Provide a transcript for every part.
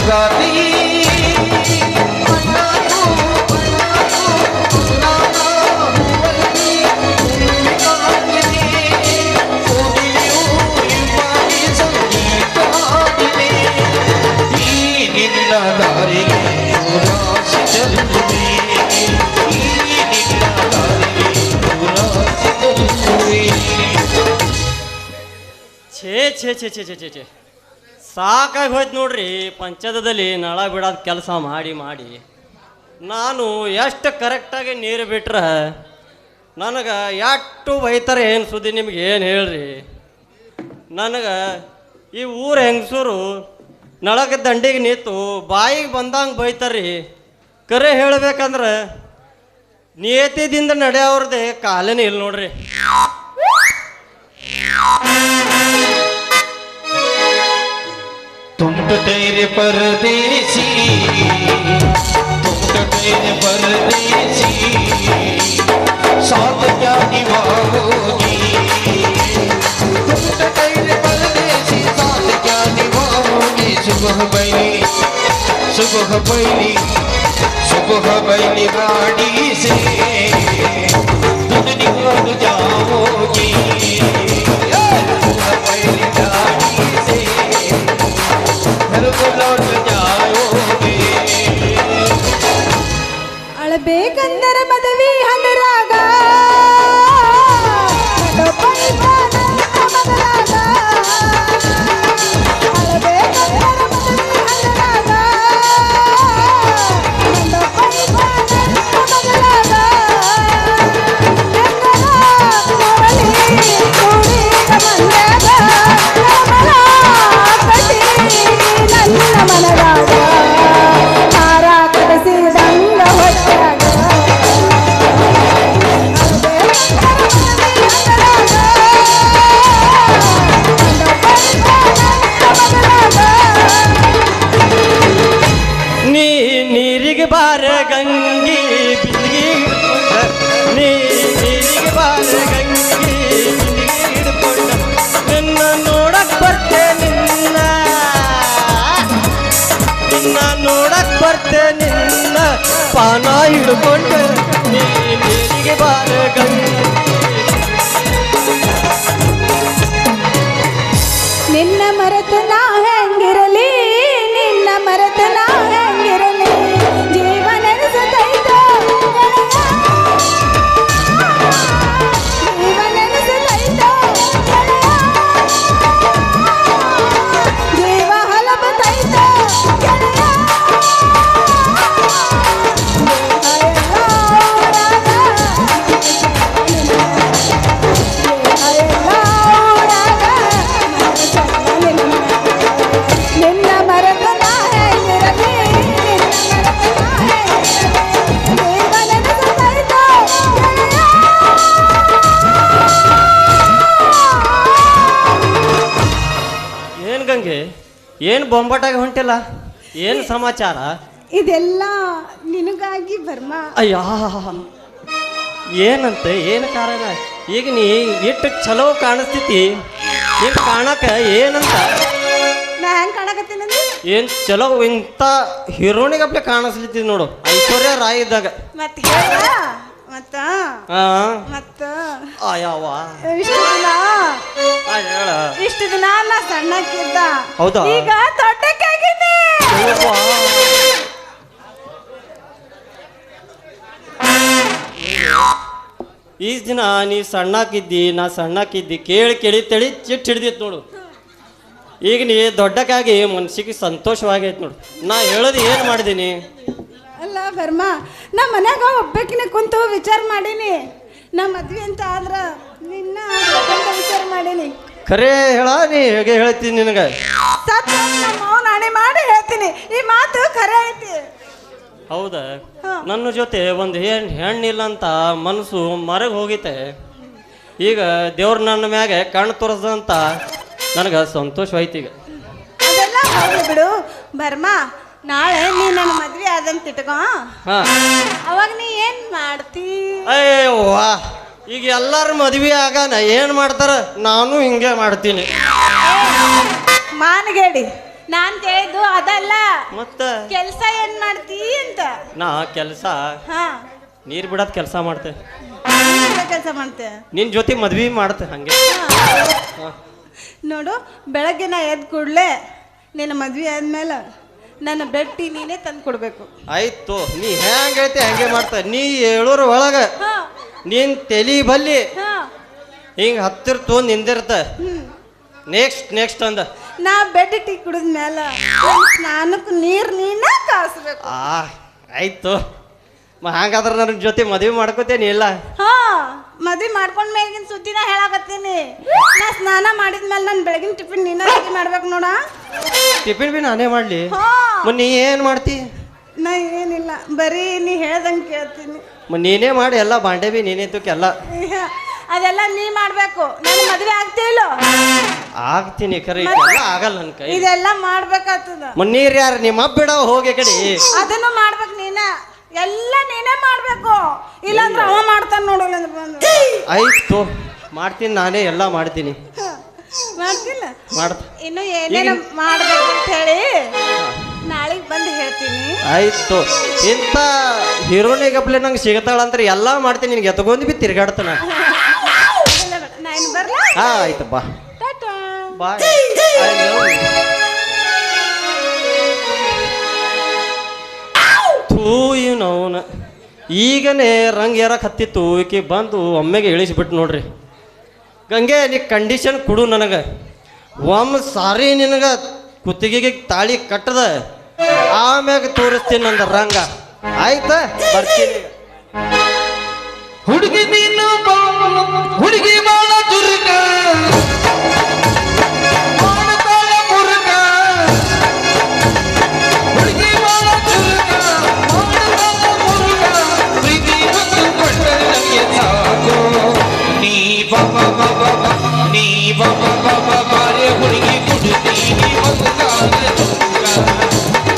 ಸಂಗಾತಿ ಛೇ ಛೇ ಛೇ ಛೇ ಛೇ ಛೇ ಸಾಕಾಗಿ ಹೋಯ್ತು ನೋಡ್ರಿ. ಪಂಚಾಯತದಲ್ಲಿ ನಳ ಬಿಡೋದು ಕೆಲಸ ಮಾಡಿ ಮಾಡಿ ನಾನು ಎಷ್ಟು ಕರೆಕ್ಟಾಗಿ ನೀರು ಬಿಟ್ರೆ ನನಗೆ ಎಷ್ಟು ಬೈತಾರೆ ಏನು ಸುದ್ದಿ ನಿಮ್ಗೆ ಏನು ಹೇಳ್ರಿ. ನನಗೆ ಈ ಊರು ಹೆಂಗಸೂರು ನಳಗ ದಂಡಿಗೆ ನಿಂತು ಬಾಯಿಗೆ ಬಂದಂಗೆ ಬೈತಾರ್ರಿ. ಕರೆ ಹೇಳ್ಬೇಕಂದ್ರೆ ನಿಯತಿದಿಂದ ನಡೆಯೋರ್ದೆ ಕಾಲನೇ ಇಲ್ಲ ನೋಡ್ರಿ. तुम तो तेरे परदेसी, तुम तो तेरे परदेसी, साथ क्या निभाओगी? तुम तो तेरे परदेसी, साथ क्या निभाओगी? सुबह बैली गाड़ी से तुम निकल जाओगी. सुबह बैली गाड़ी से ಅಳಬೇಕಂದರ ಮದುವೆ ಹಂಗರಾಗ ಬಾರ ಗಂಗಿ ಬಿಂದಿಗೆ ನೀರಿಗೆ ಬಾರ ಗಂಗಿ ಬಿಂದಿಗೆ ಹಿಡ್ಕೊಂಡ ನಿನ್ನ ನೋಡಕ್ ಬರ್ತೆ ನಿನ್ನ ನೋಡಕ್ ಬರ್ತೆ ನಿನ್ನ ಪಾನ ಹಿಡ್ಕೊಂಡ ನೀರಿಗೆ ಬಾರ ಗಂಗಿ. ನಿನ್ನ ಮರೆತ ನಾ ಹೆಂಗಿರಲಿ, ನಿನ್ನ ಮರೆತ ನಾ ಹೆಂಗಿರಲಿ, ಜೀವನ ನೆನೆಸತೈತೋ ಜೀವನ ನೆನೆಸತೈತೋ ಜೀವ ಹಲಬತೈತೋ ನಿನ್ನ ಮರೆತ ನಾ ಹೆಂಗಿರಲಿ, ಏನ್ ಗಂಗೆ ಏನು ಬೊಂಬಾಟಾಗಿ ಹೊಂಟಿಲ್ಲ, ಏನು ಸಮಾಚಾರ? ಇದೆಲ್ಲ ನಿನಗಾಗಿ ಬರ್ಮ. ಅಯ್ಯ ಏನಂತೆ ಏನು ಕಾರಣ? ಈಗ ನೀ ಇಟ್ಟು ಚಲೋ ಕಾಣಿಸ್ತೈತಿ, ಈಗ ಕಾಣಕ ಏನಂತ? ನಾ ಹೆಂಗ್ ಕಾಣಕತ್ತೀನಂದ್ರೆ ಏನ್ ಚಲೋ ಇಂಥ ಹೀರೋನಿಗಪ್ಲೆ ಕಾಣಿಸ್ಲಿತ್ತಿ ನೋಡು, ಐಶ್ವರ್ಯ ರಾಯ್ ಇದ್ದಾಗ. ಮತ್ತ ಹೇಳ ಮತ್ತ ಮತ್ತ ಯಾವ ಇಷ್ಟು ದಿನ ಹೇಳ ಇಷ್ಟು ದಿನ ನಾ ಸಣ್ಣಕ್ಕಿದ್ದ, ಹೌದಾ? ಈಗ ದೊಡ್ಡಕ್ಕಾಗಿನಿ. ಈ ದಿನ ನೀ ಸಣ್ಣಕ್ಕಿದ್ದಿ, ನಾ ಸಣ್ಣಕ್ಕಿದ್ದಿ, ಕೇಳಿ ಕೇಳಿ ತಳಿ ಚಿಟ್ಟು ಹಿಡ್ದಿತ್ತು ನೋಡು. ಈಗ ನೀ ದೊಡ್ಡಕ್ಕಾಗಿ ಮನ್ಸಿಗೆ ಸಂತೋಷವಾಗೈತೆ ನೋಡು. ನಾ ಹೇಳೋದು ಏನು ಮಾಡಿದೀನಿ? ಅಲ್ಲ ಬರ್ಮ, ನಮ್ಮ ಮನ್ಯಾಗ ಒಬ್ಬಕಿನ ಕುಂತು ವಿಚಾರ ಮಾಡೀನಿ. ನಮ್ಮ ಮದ್ವೆ ಅಂತ ಆದ್ರ ನಿನ್ನ ಆಗ್ಬೇಕಂತ ವಿಚಾರ ಮಾಡೀನಿ. ಖರೇ ಹೇಳ, ನೀ ಹೇಗೆ ಹೇಳ್ತೀನಿ ನಿನಗೆ? ಸತ್ ನಮ್ಮ ಅವ್ವ ನಾಣೆ ಮಾಡಿ ಹೇಳ್ತೀನಿ, ಈ ಮಾತು ಖರೆ ಐತಿ. ಹೌದಾ? ನನ್ನ ಜೊತೆ ಒಂದು ಹೆಣ್ಣಿಲ್ಲ ಅಂತ ಮನಸ್ಸು ಮರಗೆ ಹೋಗಿತೆ. ಈಗ ದೇವ್ರು ನನ್ನ ಮ್ಯಾಗೆ ಕಣ್ಣು ತೋರಿಸ್ದಂತ ನನಗೆ ಸಂತೋಷವಾಯ್ತು. ಈಗ ಅದೆಲ್ಲ ಹೋಗಿ ಬಿಡು ಬರ್ಮ. ನಾಳೆ ನೀ ನನ್ನ ಮದ್ವೆ ಆದಂತ ಇಟ್ಕೋ, ಅವಾಗ ನೀ ಏನ್ ಮಾಡ್ತಿ? ಅಯ್ಯವ್ವ, ಈಗ ಎಲ್ಲಾರು ಮದ್ವೆ ಆಗಾನ ಏನ್ ಮಾಡ್ತಾರ, ನಾನು ಹಿಂಗೆ ಮಾಡ್ತೀನಿ. ಮಾನಗೇಡಿ, ನಾನ್ ಕೇಳಿದ್ದು ಅದಲ್ಲ, ಮತ್ತ ಕೆಲ್ಸ ಏನ್ ಮಾಡ್ತೀ ಅಂತ. ನಾ ಕೆಲಸ ಹಾ, ನೀರ್ ಬಿಡೋದ್ ಕೆಲಸ ಮಾಡ್ತೆ. ಕೆಲಸ ಮಾಡ್ತೆ. ನಿನ್ ಜೊತೆ ಮದ್ವಿ ಮಾಡ್ತೆ ಹಂಗೆ. ಹಾ. ನೋಡು, ಬೆಳಗ್ಗೆ ನಾ ಎದ್ದು ಕೂಡ್ಲೆ ನಿನ್ನ ಮದ್ವೆ ಆದ್ಮೇಲೆ ನನ್ನ ಬೆಟ್ಟಿ ನೀನೇ ತಂದು ಕೊಡ್ಬೇಕು. ಆಯ್ತು, ನೀ ಹೆಂಗ ಹೇಳ್ತಿ ಹಂಗೆ ಮಾಡ್ತ. ನೀ ಹೇಳೋರ ಒಳಗ ಹಾ ನೀನ್ ತಲಿ ಬಲ್ಲಿ ಹಾ ಹಿಂಗ ಹತ್ತಿರ ತೊಂದ್ ನಿಂದಿರ್ತ. ನೆಕ್ಸ್ಟ್ ಅಂದ ನಾ ಬೆಡ್ ಟೀ ಕುಡಿದ್ಮೇಲೆ ಸ್ನಾನಕ್ಕೆ ನೀರು ನೀನ ಕಾಸ್ಬೇಕು. ಆಯ್ತು, ಹಂಗಾದ್ರೆ ನನ್ನ ಜೊತೆ ಮದುವೆ ಮಾಡ್ಕೋತೇನಿ ಇಲ್ಲ? ಹಾ, ಮದ್ವೆ ಮಾಡ್ಕೊಂಡ್ ಮೇಲಿನ ಸುದ್ದಿನ ಹೇಳಾಕತ್ತೀನಿ. ನಾ ಸ್ನಾನ ಮಾಡಿದ್ಮೇಲೆ ನಾನು ಬೆಳಗಿನ ಟಿಫಿನ್ ನೀನ ರೆಡಿ ಮಾಡ್ಬೇಕು ನೋಡ. ಟಿಫಿನ್ ಬಿ ನಾನೇ ಮಾಡ್ಲಿ? ಹಾ, ನೀ ಏನ್ ಮಾಡ್ತಿ? ನಾ ಏನಿಲ್ಲ, ಬರೀ ನೀ ಹೇಳ್ದಂಗೆ ಕೇಳ್ತೀನಿ. ನೀನೇ ಮಾಡಿ ಎಲ್ಲ ಬಾಂಡೆ ಬಿ ನೀನೇ ತುಕ್ಕೆಲ್ಲ. ಅದೆಲ್ಲ ನೀ ಮಾಡ್ಬೇಕು. ನನ್ನ ಮದ್ವೆ ಆಗ್ತಿಲ್ಲ? ಆಗ್ತೀನಿ ಖರೆ, ಇದೆಲ್ಲ ಆಗಲ್ಲ ನನ್ನ ಕೈ. ಇದೆಲ್ಲ ಮಾಡ್ಬೇಕಾಗ್ತದ. ನೀರ್ ಯಾರು ನಿಮ್ಮ ಬಿಡ ಹೋಗಿ ಕಡೆ. ಅದನ್ನು ಮಾಡ್ಬೇಕು ನೀನ, ಎಲ್ಲ ನೀನೇ ಮಾಡ್ಬೇಕು. ಇಲ್ಲಾಂದ್ರೆ ಅವ ಮಾಡ್ತಾನ ನೋಡಲ್ಲ ಬಂದು. ಆಯ್ತು, ಮಾಡ್ತೀನಿ, ನಾನೇ ಎಲ್ಲ ಮಾಡ್ತೀನಿ. ಮಾಡ್ತಿಲ್ಲ? ಮಾಡ್ತ ಇನ್ನು ಏನೇನು ಮಾಡ್ಬೇಕು ಅಂತ ಹೇಳಿ ನಾಳೆಗೆ ಬಂದು ಹೇಳ್ತೀನಿ. ಆಯ್ತು, ಇಂಥ ಹೀರೋನಿಗಪ್ಲೆ ನಂಗೆ ಸಿಗತಾಳಂದ್ರೆ ಎಲ್ಲ ಮಾಡ್ತೀನಿ. ನಿನ್ಗೆ ಎತ್ಕೊಂಡ್ ಬಿ ತಿರ್ಗಾಡ್ತಾನ. ನಾ ಇನ್ನು ಬರ್ಲಾ? ಹಾ ಆಯ್ತು, ಬಾ ಟಾಟಾ. ಬಾಯ್. ಥೂ ಇವನವನ ಈಗನೇ ರಂಗ್ ಏರಕ್ಕೆ ಹತ್ತಿತ್ತು. ಈಕೆ ಬಂದು ಒಮ್ಮೆಗೆ ಇಳಿಸ್ಬಿಟ್ಟು ನೋಡ್ರಿ. ಗಂಗೆ ನೀ ಕಂಡೀಷನ್ ಕೊಡು ನನಗೆ. ಸಾರಿ ನಿನಗೆ ಕುತ್ತಿಗೆಗೆ ತಾಳಿ ಕಟ್ಟದ ಆಮ್ಯಾಗ ತೋರಿಸ್ತೀನಿ ನಂದ ರಂಗ. ಆಯ್ತಾ, ಬರ್ತೀನಿ. ಹುಡುಗಿ ನೀನು ಹುಡುಗಿ ಬಾಳ ದುರ್ಗ ಮಾಡ್ತಾಳ ಮುರುಗ. ಹುಡುಗಿ ಬಾಳ ದುರ್ಗ ಮಾಡ್ತಾಳ ಮುರುಗ. ಪ್ರೀತಿ ಒಂದು ಕೊಟ್ಟರೆ ನಮಗೆ ಸಾಕು. ನೀ ಬಾಬಾ ಬಾಬಾ ನೀ ಬಾಬಾ ಬಾಬಾ ಬಾರೆ ಹುಡುಗಿ ಕೊಡುತ್ತೀನಿ ಒಂದು ಕಾಲ ದುರ್ಗ.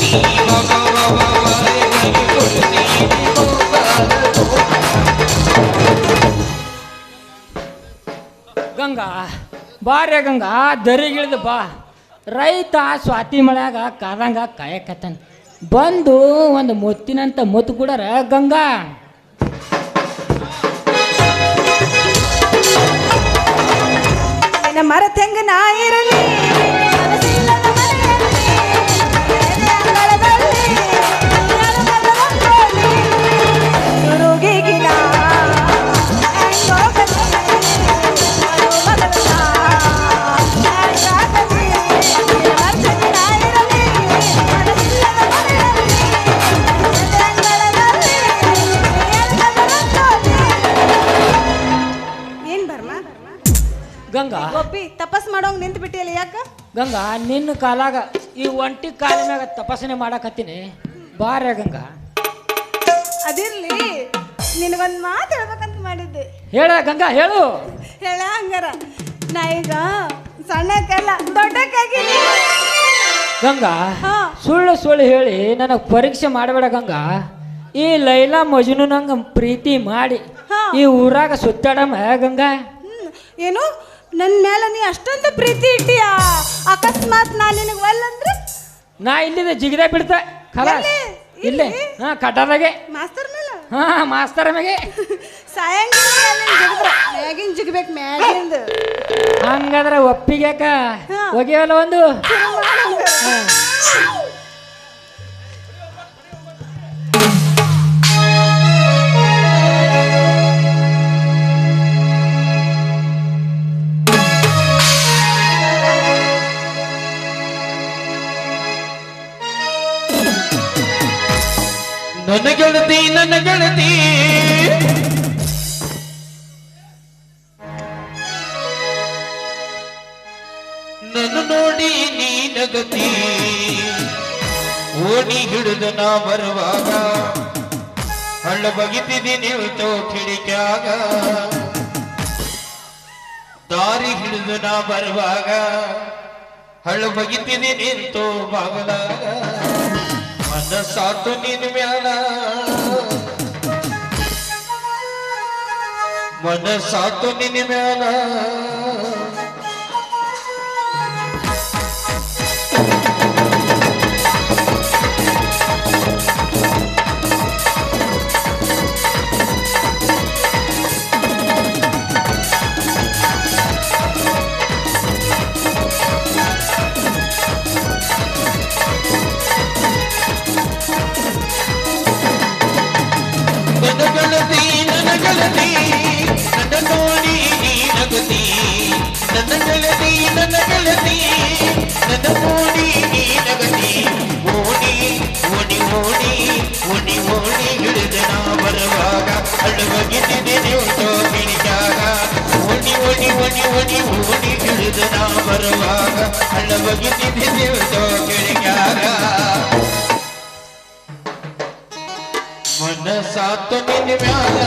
ನೀ ಬಾಬಾ ಬಾಬಾ ಬಾರೆ ಹುಡುಗಿ ಕೊಡುತ್ತೀನಿ ಒಂದು ಕಾಲ ದುರ್ಗ. ಗಂಗಾ ಬಾರ್ಯ ಗಂಗಾ, ದರಿಗಿಳಿದು ಬಾ. ರೈತ ಸ್ವಾತಿ ಮಳ್ಯಾಗ ಕಾದಂಗ ಕಾಯಕತ್ತಾನ. ಬಂದು ಒಂದು ಮುತ್ತಿನಂತ ಮುತ್ತು ಕೊಡರ ಗಂಗಾ. ನಿನ್ನ ಮರತ್ ಹೆಂಗ ನಾ ಇರಲಿ, ಮನಸ್ಸಿಲ್ಲದ ಮನೆಯಲ್ಲಿ, ಎದೆ ಅಂಗಳದಲ್ಲಿ, ನೆಲದ ರಂಗೋಲಿ, ದುರುಗಿಗಿ ನಾ ಹೆಂಗೋಗಲಿ, ಮರುಮಗಳನ್ನ ಹೆಂಗಾಗಲಿ. ನಿನ್ನ ಮರತ್ ಹೆಂಗ ನಾ ಇರಲಿ, ಮನಸ್ಸಿಲ್ಲದ ಮನೆಯಲ್ಲಿ, ಎದೆ ಅಂಗಳದಲ್ಲಿ, ನೆಲದ ರಂಗೋಲಿ. ಏನ್ ಬರ್ಮ ಗಂಗಾ ಗೋಪಿ, ತಪಸ್ ಮಾಡೋಂಗ್ ನಿಂತು ಬಿಟ್ಟಿಯಲ್ಲ, ಯಾಕ? ಗಂಗಾ, ನಿನ್ನ ಕಾಲಾಗ ಈ ಒಂಟಿ ಕಾಲಿನಾಗ ತಪಾಸಣೆ ಮಾಡಕತ್ತೀನಿ. ಬಾರ್ಯ ಗಂಗಾ. ಅದಿರ್ಲಿ, ನಿನಗೊಂದ್ ಮಾತು ಹೇಳ್ಬೇಕಂತ ಮಾಡಿದ್ದೆ. ಹೇಳ ಗಂಗಾ, ಹೇಳು. ಹೇಳ ಹಂಗಾರ, ನಾ ಈಗ ಸಣ್ಣಕ್ಕೆಲ್ಲ ದೊಡ್ಡಕ್ಕಾಗಿನಿ. ಗಂಗಾ, ಹಾ. ಸುಳ್ಳು ಸುಳ್ಳು ಹೇಳಿ ನನಗೆ ಪರೀಕ್ಷೆ ಮಾಡಬೇಡ ಗಂಗಾ. ಈ ಲೈಲಾ ಮಜ್ನು ನಂಗೆ ಪ್ರೀತಿ ಮಾಡಿ ಹಾ. ಈ ಊರಾಗ ಸುತ್ತಾಡಮ್ಮ ಗಂಗಾ. ಏನು, ನನ್ನ ಮೇಲೆ ನೀ ಅಷ್ಟೊಂದು ಪ್ರೀತಿ ಇಟ್ಟಿಯಾ? ಅಕಸ್ಮಾತ್ ನಾ ನಿನಗೆ ಒಲ್ಲಂದ್ರೆ ನಾ ಇಲ್ಲಿದೆ ಜಿಗಿದ ಬಿಡ್ತ ಖಲಾಸ್. ಎಲ್ಲಿ? ಇಲ್ಲೇ ಇಲ್ಲಿ? ಹಾ, ಕಟಾದಾಗೆ. ಮಾಸ್ತರ್ ಮೇಲೆ ಹಾ, ಮಾಸ್ತರ ಮ್ಯಾಗೆ. ಸಾಯಂಗಿಲ್ಲ, ಮ್ಯಾಗಿನ್ ಜಿಗ್ಬೇಕು, ಮ್ಯಾಗಿಂದ. ಹಂಗಾದ್ರೆ ಒಪ್ಪಿಗ್ಯಾಕ ಹಾ. ಒಗೆಯವಲ್ಲ ಒಂದು. ಹಾ. ನನ್ನ ಗೆಳತಿ ನನ್ನ ಗೆಳತಿ ನನ್ನ ನೋಡಿ ನೀ ನಗತಿ. ಓಣಿ ಹಿಡಿದು ನಾ ಬರುವಾಗ ಹಳ್ಳ ಬಗಿತಿದಿ ನಿಲ್ತೋ ಕಿಡಿಕ್ಯಾಗ. ದಾರಿ ಹಿಡಿದು ನಾ ಬರುವಾಗ ಹಳ್ಳ ಬಗಿತಿದಿ ನಿಲ್ತೋ ಬಾಗಲಾಗ. ಮನಸ್ಸಾತು ನಿನ್ ಮ್ಯಾಲ ಮನಸ್ಸಾತು ನಿನ್ ಮ್ಯಾಲ. ನನ್ನ ಗೆಳತಿ ನನ್ನ ಓಡಿ ನೀನಗತಿ ಓಡಿ ಓಡಿ ಓಡಿ ಓಡಿ ಓಡಿ ಹಿಡಿದ ನಾ ಬರುವಾಗ ಅಳುವಾಗಿದ್ದೆ ನೀವು ಕಿಡಿಯಾಗ ಓಡಿ ಓಡಿ ಓಡಿ ಓಡಿ ಓಡಿ ಹಿಡಿದ ನಾ ಬರುವಾಗ ಅಳುವಾಗಿದ್ದೆ ನೀವು ಕಿಡಿಯಾಗ ಮನಸಾತು ನಿನ್ನ ಮ್ಯಾಲ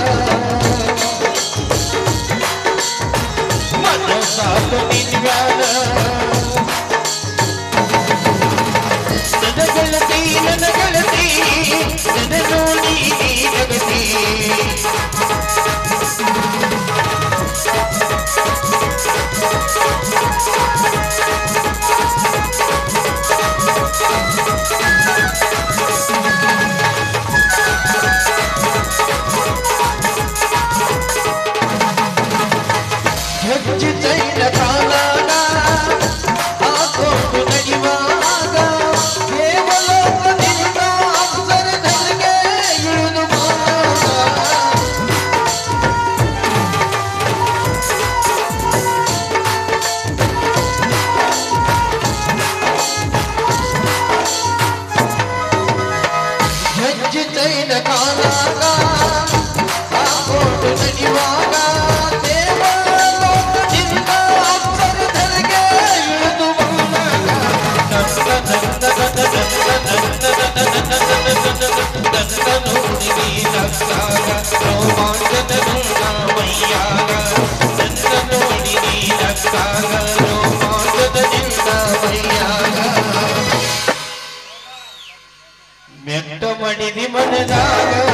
ಮನಸಾತು ನಿನ್ನ ಮ್ಯಾಲ ನನ್ನ ಗೆಳತಿ ನನ್ನ ನೋಡಿ ನೀನಗತಿ ಹೆಜ್ಜೆ ಚೈನ ಕಾಲಾಗ ಹಾಕೊಂಡು ನಡೆಯುವಾಗ ದೇವಲೋಕದಿಂದ ಅಪ್ಸರದಲ್ಲಿಗೆ ಇಳಿದು ಹೆಜ್ಜೆ ಚೈನ ಕಾಲಾಗ ಹಾಕೊಂಡು ನಡೆಯುವಾಗ ಮೆಟ್ಟ ಮಡಿದಿ ಮನದಾಗ